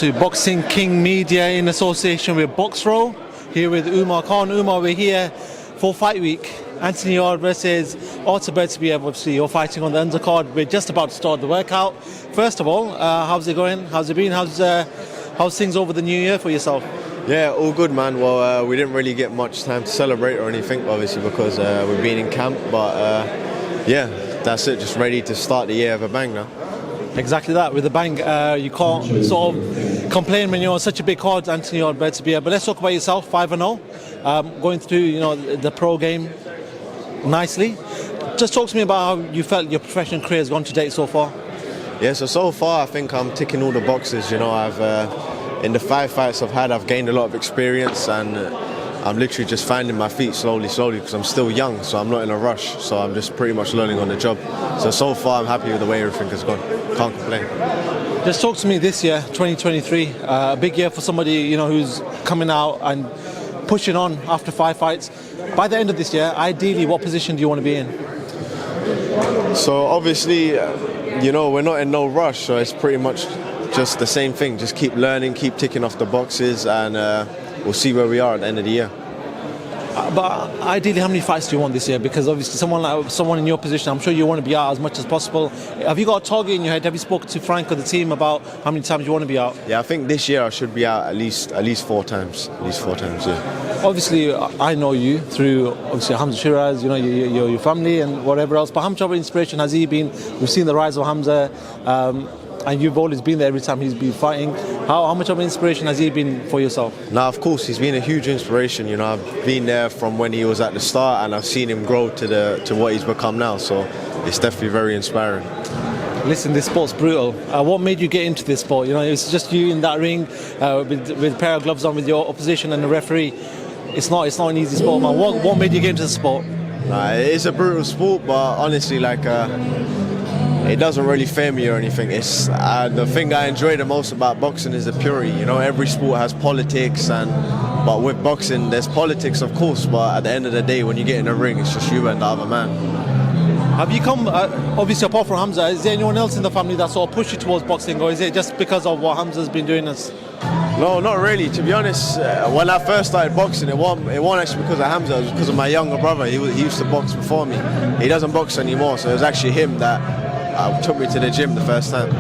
To Boxing King Media in association with Boxrow, here with Umar Khan. Umar, we're here for fight week. Anthony Yarde versus BETERBIEV. Obviously, you're fighting on the undercard. We're just about to start the workout. First of all, how's it going? How's it been? How's things over the new year for yourself? Yeah, all good, man. Well, we didn't really get much time to celebrate or anything, obviously, because we've been in camp. But yeah, that's it. Just ready to start the year with a bang now. Exactly that, with a bang. You can't sort of complain when you're on such a big card, Anthony Yarde, BETERBIEV. But let's talk about yourself, 5-0, going through the pro game nicely. Just talk to me about how you felt your professional career has gone to date so far. Yeah, so far I think I'm ticking all the boxes. I've in the 5 fights I've had, I've gained a lot of experience, and I'm literally just finding my feet slowly because I'm still young, so I'm not in a rush. So I'm just pretty much learning on the job. So far I'm happy with the way everything has gone. Can't complain. Just talk to me this year, 2023, a big year for somebody who's coming out and pushing on after 5 fights. By the end of this year, ideally, what position do you want to be in? So obviously, we're not in no rush, so it's pretty much just the same thing. Just keep learning, keep ticking off the boxes, and we'll see where we are at the end of the year. But ideally, how many fights do you want this year? Because obviously, someone in your position, I'm sure you want to be out as much as possible. Have you got a target in your head? Have you spoken to Frank or the team about how many times you want to be out? Yeah, I think this year I should be out at least 4 times. At least 4 times, yeah. Obviously, I know you through obviously Hamza Shiraz, your family and whatever else. But how much of an inspiration has he been? We've seen the rise of Hamza. And you've always been there every time he's been fighting. How much of an inspiration has he been for yourself? Now, of course, he's been a huge inspiration. I've been there from when he was at the start, and I've seen him grow to what he's become now. So it's definitely very inspiring. Listen, this sport's brutal. What made you get into this sport? It's just you in that ring with a pair of gloves on with your opposition and the referee. It's not an easy sport, man. What made you get into the sport? It is a brutal sport, but honestly, it doesn't really fair me or anything. It's the thing I enjoy the most about boxing is the purity. Every sport has politics, but with boxing there's politics, of course. But at the end of the day, when you get in the ring, it's just you and the other man. Have you come, obviously apart from Hamza, is there anyone else in the family that sort of pushed you towards boxing, or is it just because of what Hamza's been doing? No, not really. To be honest, when I first started boxing, it wasn't actually because of Hamza. It was because of my younger brother. He used to box before me. He doesn't box anymore, so it was actually him that took me to the gym the first time.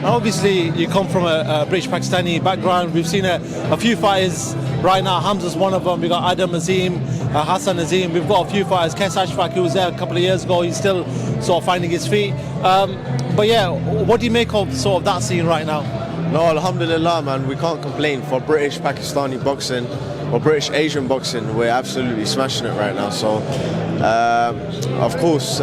Obviously, you come from a British Pakistani background. We've seen a few fighters right now. Hamza's one of them. We've got Adam Azim, Hassan Azim. We've got a few fighters. Kes Ashfaq, who was there a couple of years ago. He's still sort of finding his feet. But yeah, what do you make of sort of that scene right now? No, alhamdulillah, man. We can't complain. For British Pakistani boxing or British Asian boxing, we're absolutely smashing it right now. So, of course,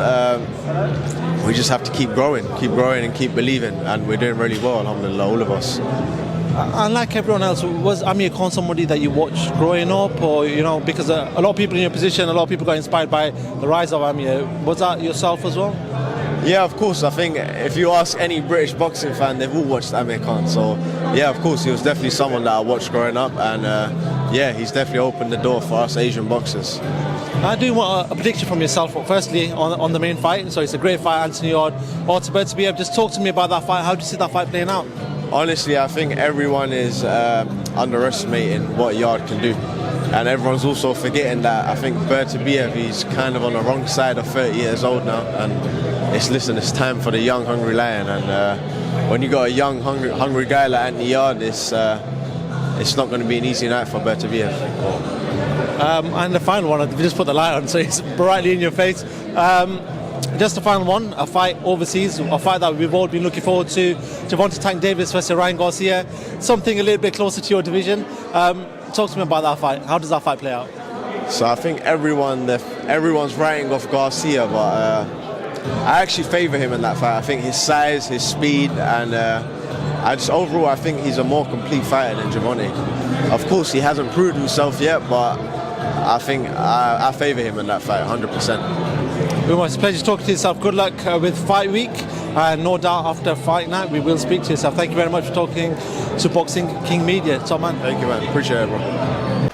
we just have to keep growing and keep believing, and we're doing really well, alhamdulillah, all of us. And like everyone else, was AMIR Khan somebody that you watched growing up, or because a lot of people in your position, a lot of people got inspired by the rise of AMIR. Was that yourself as well? Yeah, of course. I think if you ask any British boxing fan, they've all watched AMIR Khan. So yeah, of course, he was definitely someone that I watched growing up, and yeah, he's definitely opened the door for us Asian boxers. I do want a prediction from yourself. Firstly, on the main fight. So it's a great fight, Anthony Yarde or BETERBIEV. Just talk to me about that fight. How do you see that fight playing out? Honestly, I think everyone is underestimating what Yarde can do. And everyone's also forgetting that I think BETERBIEV, he's kind of on the wrong side of 30 years old now. And it's time for the young, hungry lion. And when you got a young, hungry guy like Anthony Yarde, it's not going to be an easy night for BETERBIEV. And the final one, we just put the light on, so it's brightly in your face. Just the final one, a fight overseas, a fight that we've all been looking forward to. Gervonta Tank Davis versus Ryan Garcia, something a little bit closer to your division. Talk to me about that fight. How does that fight play out? So I think everyone's writing off Garcia, but I actually favour him in that fight. I think his size, his speed, and overall I think he's a more complete fighter than Gervonta. Of course, he hasn't proved himself yet, but I think I favour him in that fight, 100%. It was a pleasure talking to yourself. Good luck with fight week. No doubt after fight night we will speak to yourself. Thank you very much for talking to Boxing King Media. Top man. Thank you, man. Appreciate it, bro.